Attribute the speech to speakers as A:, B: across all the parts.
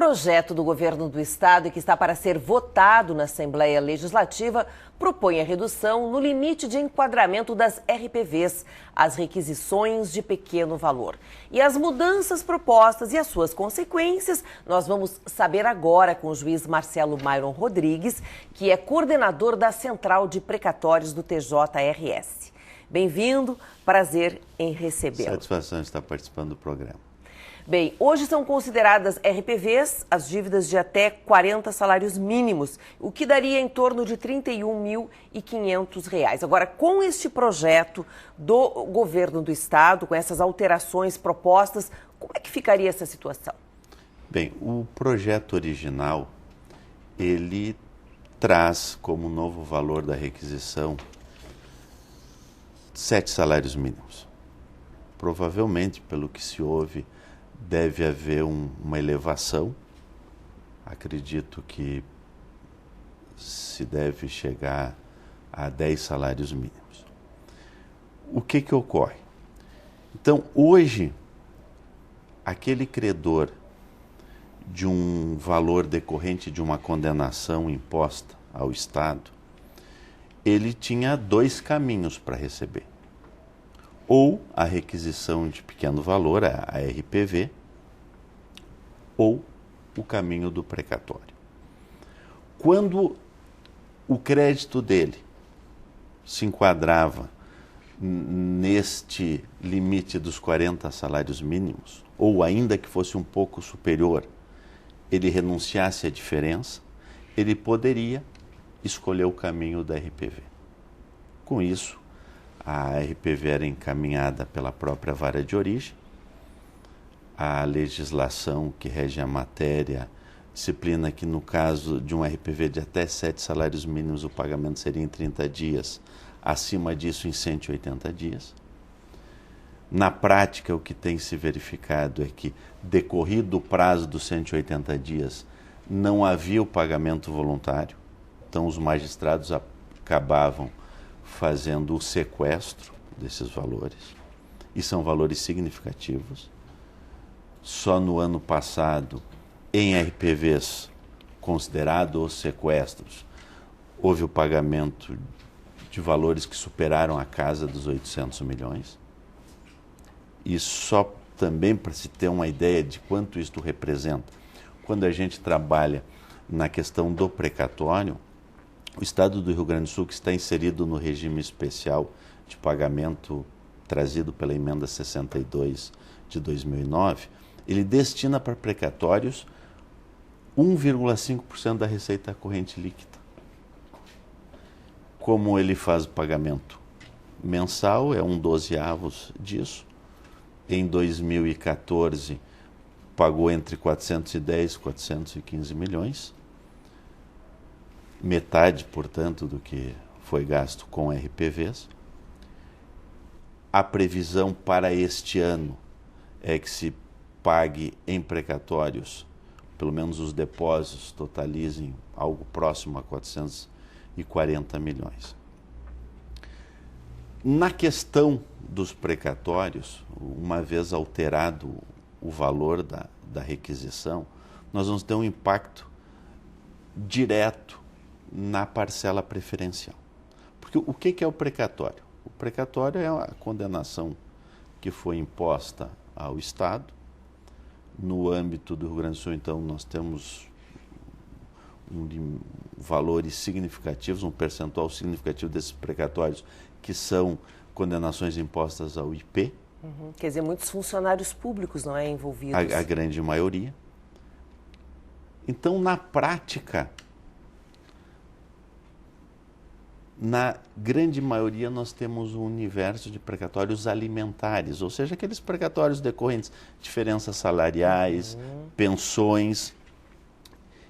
A: projeto do governo do estado, que está para ser votado na Assembleia Legislativa, propõe a redução no limite de enquadramento das RPVs, as requisições de pequeno valor. E as mudanças propostas e as suas consequências, nós vamos saber agora com o juiz Marcelo Myron Rodrigues, que é coordenador da Central de Precatórios do TJRS. Bem-vindo, prazer em recebê-lo.
B: Satisfação estar participando do programa.
A: Bem, hoje são consideradas RPVs as dívidas de até 40 salários mínimos, o que daria em torno de R$ 31.500. Agora, com este projeto do governo do estado, com essas alterações propostas, como é que ficaria essa situação?
B: Bem, o projeto original, ele traz como novo valor da requisição 7 salários mínimos. Provavelmente, pelo que se ouve, deve haver uma elevação. Acredito que se deve chegar a 10 salários mínimos. O que ocorre? Então, hoje, aquele credor de um valor decorrente de uma condenação imposta ao Estado, ele tinha 2 caminhos para receber. Ou a requisição de pequeno valor, a RPV, ou o caminho do precatório. Quando o crédito dele se enquadrava neste limite dos 40 salários mínimos, ou ainda que fosse um pouco superior, ele renunciasse à diferença, ele poderia escolher o caminho da RPV. Com isso, a RPV era encaminhada pela própria vara de origem. A legislação que rege a matéria disciplina que no caso de um RPV de até 7 salários mínimos o pagamento seria em 30 dias, acima disso em 180 dias. Na prática, o que tem se verificado é que, decorrido o prazo dos 180 dias, não havia o pagamento voluntário, então os magistrados acabavam fazendo o sequestro desses valores, e são valores significativos. Só no ano passado, em RPVs considerados os sequestros, houve o pagamento de valores que superaram a casa dos 800 milhões. E só também para se ter uma ideia de quanto isto representa, quando a gente trabalha na questão do precatório, o estado do Rio Grande do Sul, que está inserido no regime especial de pagamento trazido pela emenda 62 de 2009, ele destina para precatórios 1,5% da receita corrente líquida. Como ele faz o pagamento mensal, é 1/12 disso. Em 2014, pagou entre 410 e 415 milhões. Metade, portanto, do que foi gasto com RPVs. A previsão para este ano é que se pague em precatórios, pelo menos os depósitos totalizem algo próximo a 440 milhões. Na questão dos precatórios, uma vez alterado o valor da requisição, nós vamos ter um impacto direto na parcela preferencial. Porque o que é o precatório? O precatório é a condenação que foi imposta ao Estado. No âmbito do Rio Grande do Sul, então, nós temos valores significativos, um percentual significativo desses precatórios que são condenações impostas ao IP.
A: Quer dizer, muitos funcionários públicos não é envolvidos.
B: A grande maioria. Então, na prática, na grande maioria nós temos um universo de precatórios alimentares, ou seja, aqueles precatórios decorrentes de diferenças salariais, pensões.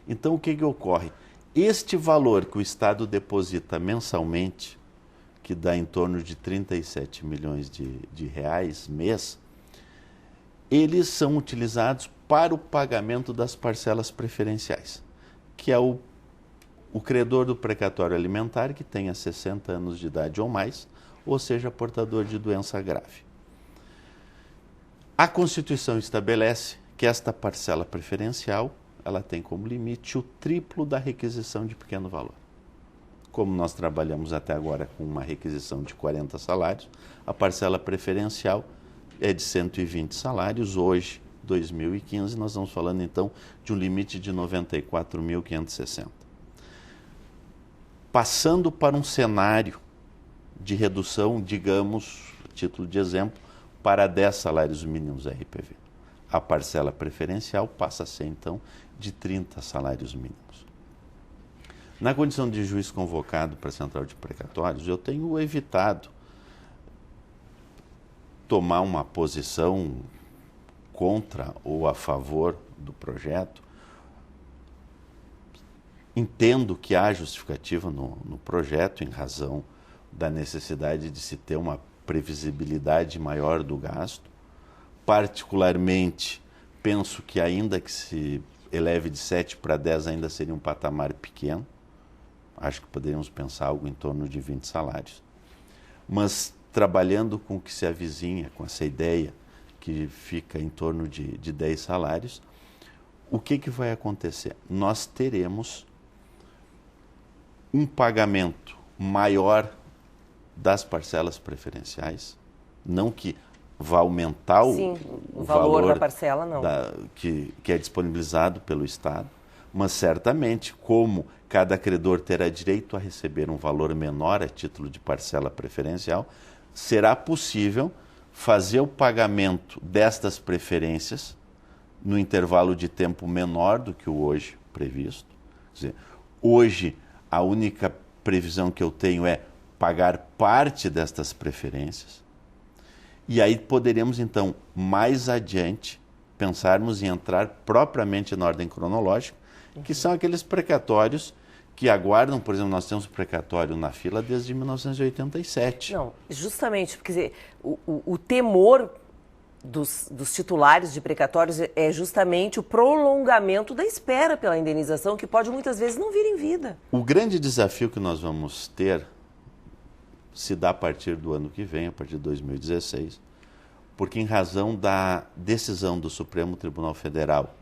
B: Então, o que ocorre? Este valor que o Estado deposita mensalmente, que dá em torno de 37 milhões de reais mês, eles são utilizados para o pagamento das parcelas preferenciais, que é o credor do precatório alimentar que tenha 60 anos de idade ou mais, ou seja, portador de doença grave. A Constituição estabelece que esta parcela preferencial ela tem como limite o triplo da requisição de pequeno valor. Como nós trabalhamos até agora com uma requisição de 40 salários, a parcela preferencial é de 120 salários. Hoje, 2015, nós estamos falando então de um limite de 94.560. Passando para um cenário de redução, digamos, título de exemplo, para 10 salários mínimos RPV. A parcela preferencial passa a ser, então, de 30 salários mínimos. Na condição de juiz convocado para a Central de Precatórios, eu tenho evitado tomar uma posição contra ou a favor do projeto. Entendo que há justificativa no projeto em razão da necessidade de se ter uma previsibilidade maior do gasto. Particularmente, penso que ainda que se eleve de 7 para 10 ainda seria um patamar pequeno. Acho que poderíamos pensar algo em torno de 20 salários. Mas trabalhando com o que se avizinha, com essa ideia que fica em torno de 10 salários, o que vai acontecer? Nós teremos um pagamento maior das parcelas preferenciais, não que vá aumentar
A: o valor da parcela, não.
B: Que é disponibilizado pelo Estado, mas certamente, como cada credor terá direito a receber um valor menor a título de parcela preferencial, será possível fazer o pagamento destas preferências no intervalo de tempo menor do que o hoje previsto. Quer dizer, hoje, a única previsão que eu tenho é pagar parte destas preferências. E aí poderemos, então, mais adiante, pensarmos em entrar propriamente na ordem cronológica, que são aqueles precatórios que aguardam, por exemplo, nós temos precatório na fila desde 1987.
A: Não, justamente, porque o temor dos titulares de precatórios é justamente o prolongamento da espera pela indenização, que pode muitas vezes não vir em vida.
B: O grande desafio que nós vamos ter se dá a partir do ano que vem, a partir de 2016, porque em razão da decisão do Supremo Tribunal Federal,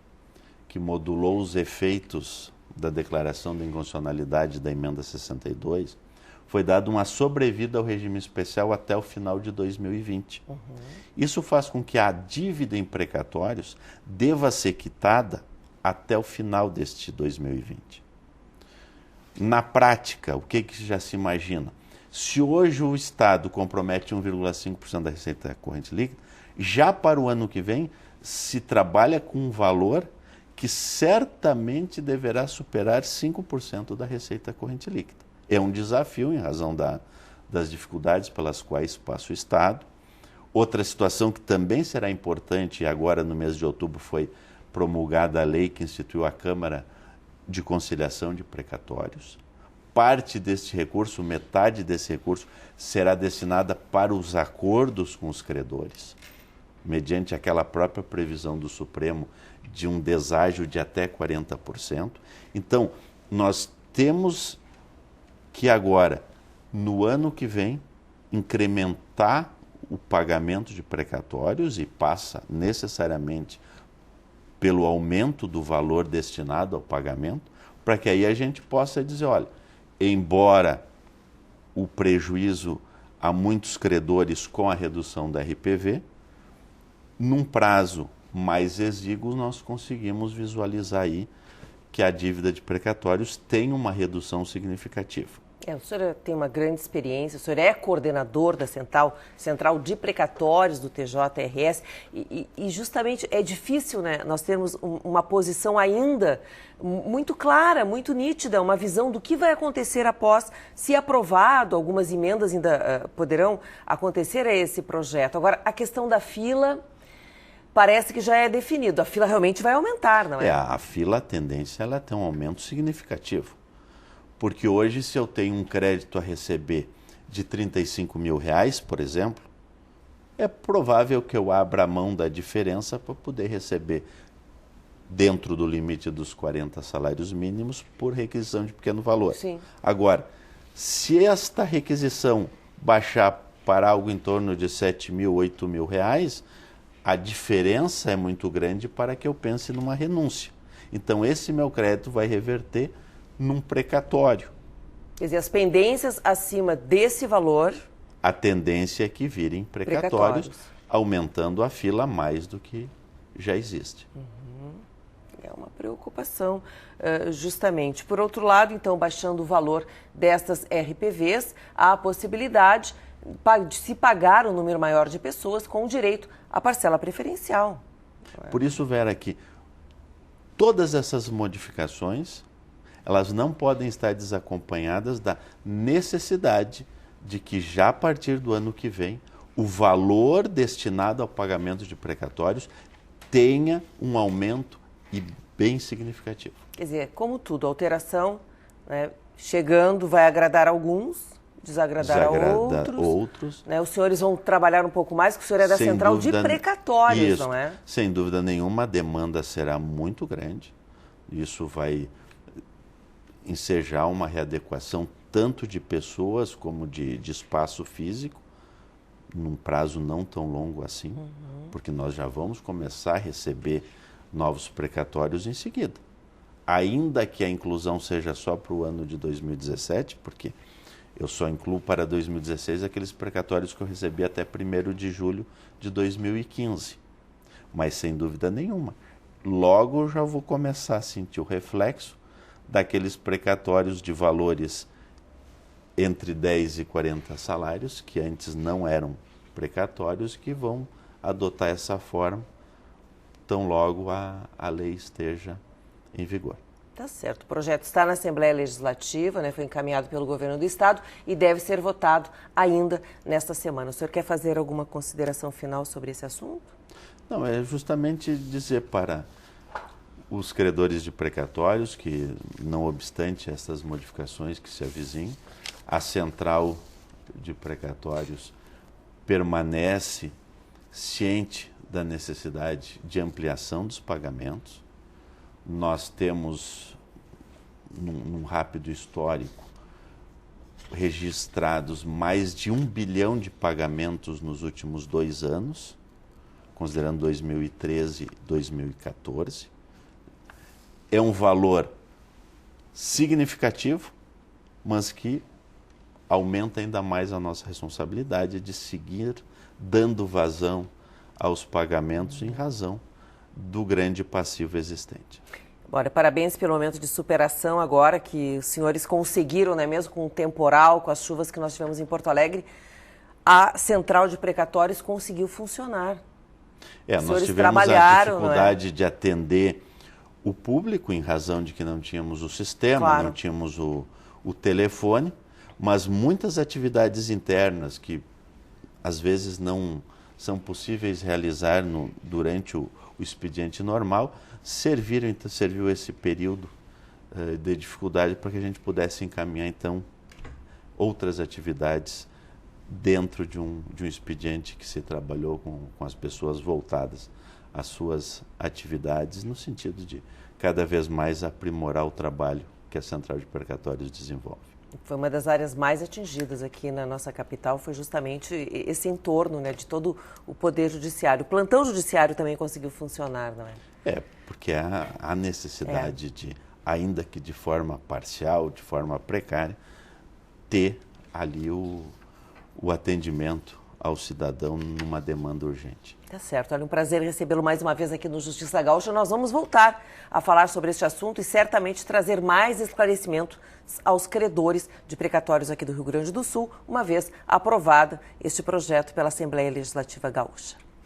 B: que modulou os efeitos da declaração de inconstitucionalidade da emenda 62, foi dada uma sobrevida ao regime especial até o final de 2020. Isso faz com que a dívida em precatórios deva ser quitada até o final deste 2020. Na prática, o que já se imagina? Se hoje o Estado compromete 1,5% da receita corrente líquida, já para o ano que vem se trabalha com um valor que certamente deverá superar 5% da receita corrente líquida. É um desafio em razão das dificuldades pelas quais passa o Estado. Outra situação que também será importante, e agora no mês de outubro foi promulgada a lei que instituiu a Câmara de Conciliação de Precatórios. Parte deste recurso, metade desse recurso, será destinada para os acordos com os credores, mediante aquela própria previsão do Supremo de um deságio de até 40%. Então, nós temos que agora, no ano que vem, incrementar o pagamento de precatórios e passa necessariamente pelo aumento do valor destinado ao pagamento, para que aí a gente possa dizer, olha, embora o prejuízo a muitos credores com a redução da RPV, num prazo mais exíguo nós conseguimos visualizar aí que a dívida de precatórios tem uma redução significativa.
A: O senhor tem uma grande experiência, o senhor é coordenador da Central de Precatórios do TJRS e justamente é difícil, né, nós termos uma posição ainda muito clara, muito nítida, uma visão do que vai acontecer após, se aprovado, algumas emendas ainda poderão acontecer a esse projeto. Agora, a questão da fila parece que já é definido, a fila realmente vai aumentar, não é?
B: A fila, a tendência ela tem um aumento significativo. Porque hoje, se eu tenho um crédito a receber de R$35 mil, por exemplo, é provável que eu abra a mão da diferença para poder receber dentro do limite dos 40 salários mínimos por requisição de pequeno valor.
A: Sim.
B: Agora, se esta requisição baixar para algo em torno de R$7 mil, R$8 mil, a diferença é muito grande para que eu pense numa renúncia. Então, esse meu crédito vai reverter num precatório.
A: Quer dizer, as pendências acima desse valor...
B: A tendência é que virem precatórios, aumentando a fila mais do que já existe.
A: É uma preocupação, justamente. Por outro lado, então, baixando o valor destas RPVs, há a possibilidade de se pagar um número maior de pessoas com direito à parcela preferencial.
B: Por isso, Vera, que todas essas modificações, elas não podem estar desacompanhadas da necessidade de que já a partir do ano que vem, o valor destinado ao pagamento de precatórios tenha um aumento e bem significativo.
A: Quer dizer, como tudo, a alteração, né, chegando vai agradar alguns, desagradar a outros. Né, os senhores vão trabalhar um pouco mais, porque o senhor é da central de precatórios, não é?
B: Sem dúvida nenhuma, a demanda será muito grande. Isso vai ensejar uma readequação tanto de pessoas como de espaço físico, num prazo não tão longo assim, porque nós já vamos começar a receber novos precatórios em seguida. Ainda que a inclusão seja só para o ano de 2017, porque eu só incluo para 2016 aqueles precatórios que eu recebi até 1º de julho de 2015. Mas, sem dúvida nenhuma, logo eu já vou começar a sentir o reflexo daqueles precatórios de valores entre 10 e 40 salários, que antes não eram precatórios, que vão adotar essa forma tão logo a lei esteja em vigor.
A: Tá certo. O projeto está na Assembleia Legislativa, né, foi encaminhado pelo Governo do Estado e deve ser votado ainda nesta semana. O senhor quer fazer alguma consideração final sobre esse assunto?
B: Não, é justamente dizer para os credores de precatórios que, não obstante essas modificações que se avizinham, a central de precatórios permanece ciente da necessidade de ampliação dos pagamentos. Nós temos, num rápido histórico, registrados mais de 1 bilhão de pagamentos nos últimos 2 anos, considerando 2013 e 2014. É um valor significativo, mas que aumenta ainda mais a nossa responsabilidade de seguir dando vazão aos pagamentos em razão do grande passivo existente.
A: Bora, parabéns pelo momento de superação agora que os senhores conseguiram, né, mesmo com o temporal, com as chuvas que nós tivemos em Porto Alegre, a central de precatórios conseguiu funcionar.
B: Nós tivemos a dificuldade de atender o público em razão de que não tínhamos o sistema, não tínhamos o telefone, mas muitas atividades internas que às vezes não são possíveis realizar durante o expediente normal, serviu esse período de dificuldade para que a gente pudesse encaminhar então outras atividades dentro de um expediente que se trabalhou com as pessoas voltadas às suas atividades, no sentido de cada vez mais aprimorar o trabalho que a Central de Precatórios desenvolve.
A: Foi uma das áreas mais atingidas aqui na nossa capital, foi justamente esse entorno, né, de todo o poder judiciário. O plantão judiciário também conseguiu funcionar, não é?
B: Porque há necessidade de, ainda que de forma parcial, de forma precária, ter ali o atendimento ao cidadão numa demanda urgente.
A: Tá certo. Olha, um prazer recebê-lo mais uma vez aqui no Justiça Gaúcha. Nós vamos voltar a falar sobre este assunto e certamente trazer mais esclarecimento aos credores de precatórios aqui do Rio Grande do Sul, uma vez aprovada este projeto pela Assembleia Legislativa Gaúcha.